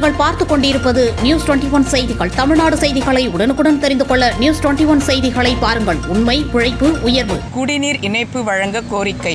நீங்கள் பார்த்துக் கொண்டிருப்பது நியூஸ் 21 செய்திகள். தமிழ்நாடு செய்திகளை உடனுக்குடன் தெரிந்து கொள்ள நியூஸ் 21 செய்திகளை பாருங்கள். உண்மை, உழைப்பு, உயர்வு. குடிநீர் இணைப்பு வழங்க கோரிக்கை.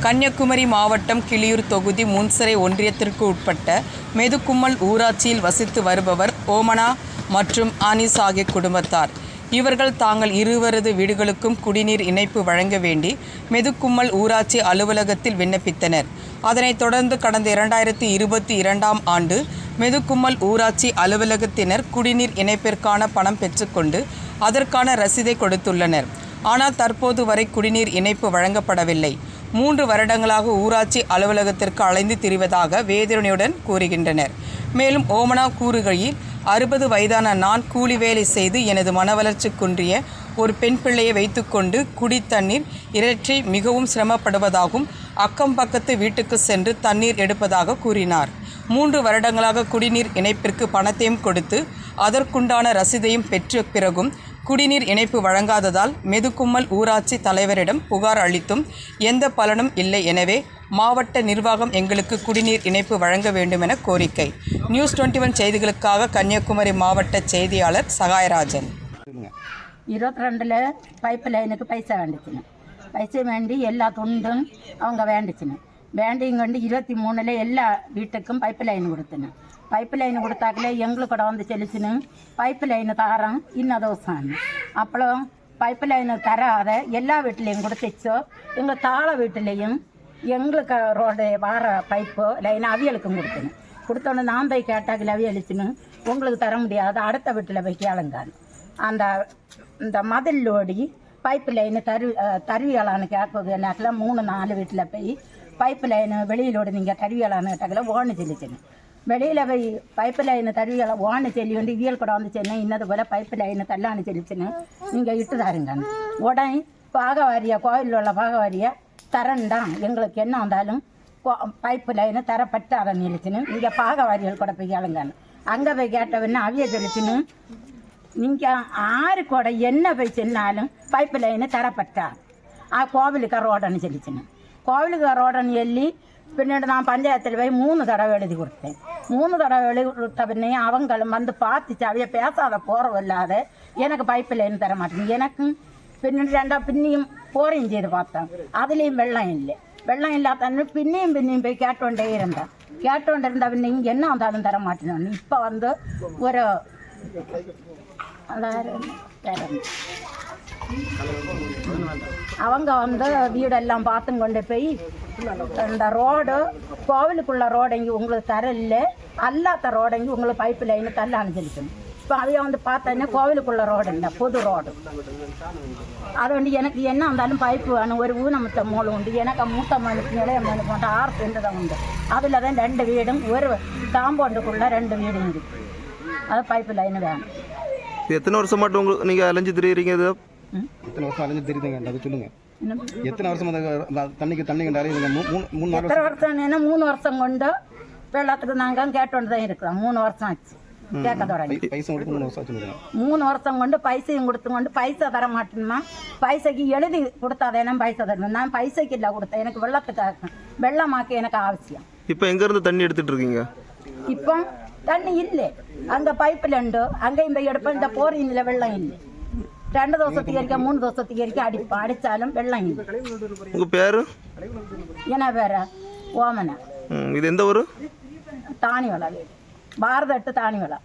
கன்னியாகுமரி மாவட்டம் கிளியூர் தொகுதி முன்சரை ஒன்றியத்திற்கு உட்பட்ட மெதுக்கும்மல் ஊராட்சியில் வசித்து வருபவர் ஓமனா மற்றும் ஆனிஸ் ஆகிய குடும்பத்தார். இவர்கள் தாங்கள் இருவரது வீடுகளுக்கும் குடிநீர் இணைப்பு வழங்க வேண்டி மெதுக்கும்மல் ஊராட்சி அலுவலகத்தில் விண்ணப்பித்தனர். அதனைத் தொடர்ந்து கடந்த 2022ஆம் ஆண்டு மெதுக்கும்மல் ஊராட்சி அலுவலகத்தினர் குடிநீர் இணைப்பிற்கான பணம் பெற்றுக்கொண்டு அதற்கான ரசீதை கொடுத்துள்ளனர். ஆனால் தற்போது வரை குடிநீர் இணைப்பு வழங்கப்படவில்லை. 3 வருடங்களாக ஊராட்சி அலுவலகத்திற்கு அலைந்து திரிவதாக வேதனையுடன் கூறுகின்றனர். மேலும் ஓமனா கூறுகையில் 60 வயதான நான் கூலி வேலை செய்து எனது மனவளர்ச்சி குன்றிய ஒரு பெண் பிள்ளையை வைத்துக்கொண்டு குடித்தண்ணீர் இறற்றி மிகவும் சிரமப்படுவதாகவும் அக்கம் பக்கத்து வீட்டுக்கு சென்று தண்ணீர் எடுப்பதாக கூறினார். 3 வருடங்களாக குடிநீர் இணைப்பிற்கு பணத்தையும் கொடுத்து அதற்குண்டான ரசீதையும் பெற்ற பிறகும் குடிநீர் இணைப்பு வழங்காததால் மெதுக்கும்மல் ஊராட்சி தலைவரிடம் புகார் அளித்தும் எந்த பலனும் இல்லை. எனவே மாவட்ட நிர்வாகம் எங்களுக்கு குடிநீர் இணைப்பு வழங்க வேண்டும் என கோரிக்கை. நியூஸ் 21 செய்திகளுக்காக கன்னியாகுமரி மாவட்ட செய்தியாளர் சகாயராஜன். 22ல் பைப் லைனுக்கு பைசா வேண்டிச்சுன்னு பைசா வேண்டி எல்லா துண்டும் அவங்க வேண்டிச்சுன்னு வேண்டியும் கொண்டு 23ல் எல்லா வீட்டுக்கும் பைப் லைன் கொடுத்துன்னு பைப் லைன் கொடுத்தாக்கல எங்களுக்கு கூட வந்து செலுத்தினு பைப் லைன் தாரம் இன்னும் தோசான்னு அப்புறம் பைப் லைன் தராத எல்லா வீட்டிலையும் கொடுத்துச்சோ எங்கள் தாழ வீட்டிலையும் எங்களுக்கு ரோடு வார பைப்பு லைன் அவியலுக்கும் கொடுத்தோன்னு நான் போய் கேட்டாக்கில் அவியலிச்சுன்னு உங்களுக்கு தர முடியாது அடுத்த வீட்டில் போய் கேளுங்கான்னு இந்த மதிலோடி பைப்பு லைனு தருவியலான்னு கேட்குறது என்னாக்கில் 3-4 வீட்டில் போய் பைப்பு லைனு வெளியிலோடு நீங்கள் தருவியலான்னு கேட்டாக்கில் ஓன்னு சொல்லிச்சுன்னு வெளியில் போய் பைப்பு லைனு தருவியலை ஓன்னு சொல்லி வந்து இவியல் கூட வந்து சொன்னேன் இன்னது போல் பைப்பு லைனு தள்ளான்னு சொல்லிச்சுன்னு நீங்கள் இட்டு தாருங்கன்னு உடனே பாகவாரியா கோயிலில் உள்ள பாகவாரியா தரண்டான் எங்களுக்கு என்ன வந்தாலும் பைப்பு லைனு தரப்பட்டாரன்னு சொல்லிச்சுன்னு நீங்கள் பாகவாரிகள் கூட போய் கேளுங்கன்னு அங்கே போய் கேட்டவன்னு அவிய சொல்லிச்சுன்னு நீங்கள் ஆறு கூட என்ன போய் சொன்னாலும் பைப்பு லைனு தரப்பட்டார் கோவிலுக்கு ரோடன்னு சொல்லிச்சுன்னு கோவிலுக்கு ரோடன்னு சொல்லி பின்னாடி நான் பஞ்சாயத்தில் போய் 3 தடவை எழுதி கொடுத்தேன். 3 தடவை எழுதி கொடுத்த பின்னே அவங்களும் வந்து பார்த்துச்சு அவைய பேசாத போகிறோம் இல்லாத எனக்கு பைப்பு லைன் தர மாட்டேங்க. எனக்கும் பின்னாடி பின்னியும் போரையும் செய்து பார்த்தேன். அதுலேயும் வெள்ளம் இல்லை. வெள்ளம் இல்லாத பின்னியும் போய் கேட்டோண்டே இருந்தேன். கேட்டோண்டே பின்ன இங்கே என்ன வந்தாலும் தர மாட்டேன். இப்போ வந்து ஒரு அவங்க வந்து வீடெல்லாம் பார்த்தும் கொண்டு போய் இந்த ரோடு கோவிலுக்குள்ள ரோடங்கி உங்களுக்கு தரல அல்லாத ரோடங்கி உங்களுக்கு பைப்பு லைனு தரலான்னு சொல்லிக்கணும். இப்போ அதைய வந்து பார்த்தோன்னா கோவிலுக்குள்ள ரோடு இல்லை, பொது ரோடு. அது வந்து எனக்கு என்ன வந்தாலும் பைப்பு வேணும். ஒரு ஊனமுத்த மூலம் உண்டு. எனக்கு மூத்த மனுக்கு நிலைய மனுக்கு வந்து 6 சென்ட் தான் உண்டு. அதில் தான் 2 வீடும் ஒரு காம்பவுண்டுக்குள்ளே 2 வீடும் இருக்குது. அது பைப்பு லைனு வேணும். எத்தனை வருஷம் மட்டும் உங்களுக்கு நீங்கள் அலைஞ்சு திரியிறீங்க? இது எத்தனை வருஷம் அலைஞ்சு தெரியுதுங்க? அதை சொல்லுங்கள். எத்தனை வருஷம் தண்ணிக்கு கண்டாரு? 3 வருஷம் 3 வருஷம் கொண்டு வெள்ளத்துக்கு நாங்கள் கேட்டோண்டு தான் இருக்கிறோம். 3 வருஷம் ஆச்சு கேட்க தொடங்கி. 3 வருஷம் கொண்டு பைசையும் கொடுத்து கொண்டு பைசா தர மாட்டேன்னா பைசைக்கு எழுதி கொடுத்தாதேனா பைசா தரணும். நான் பைசைக்கு இல்லை கொடுத்தேன். எனக்கு வெள்ளத்துக்காக வெள்ளமாக்க எனக்கு அவசியம். இப்போ எங்கேருந்து தண்ணி எடுத்துகிட்டு இருக்கீங்க? இப்போ தண்ணி இல்லை. அங்கே பைப்பில் உண்டு. அங்கேயும் போய் எடுப்பேன். இந்த போரியில் வெள்ளம் இல்லை. 2 தோசத்துக்கு வரைக்கும் 3 தோசத்துக்கு வரைக்கும் அடிப்பேன். அடித்தாலும் வெள்ளம் இல்லை. உங்கள் பேர் என்ன பேர்? ஓமனா. இது எந்த ஊர்? தானிவளா. பாரத 8 தானிவளா.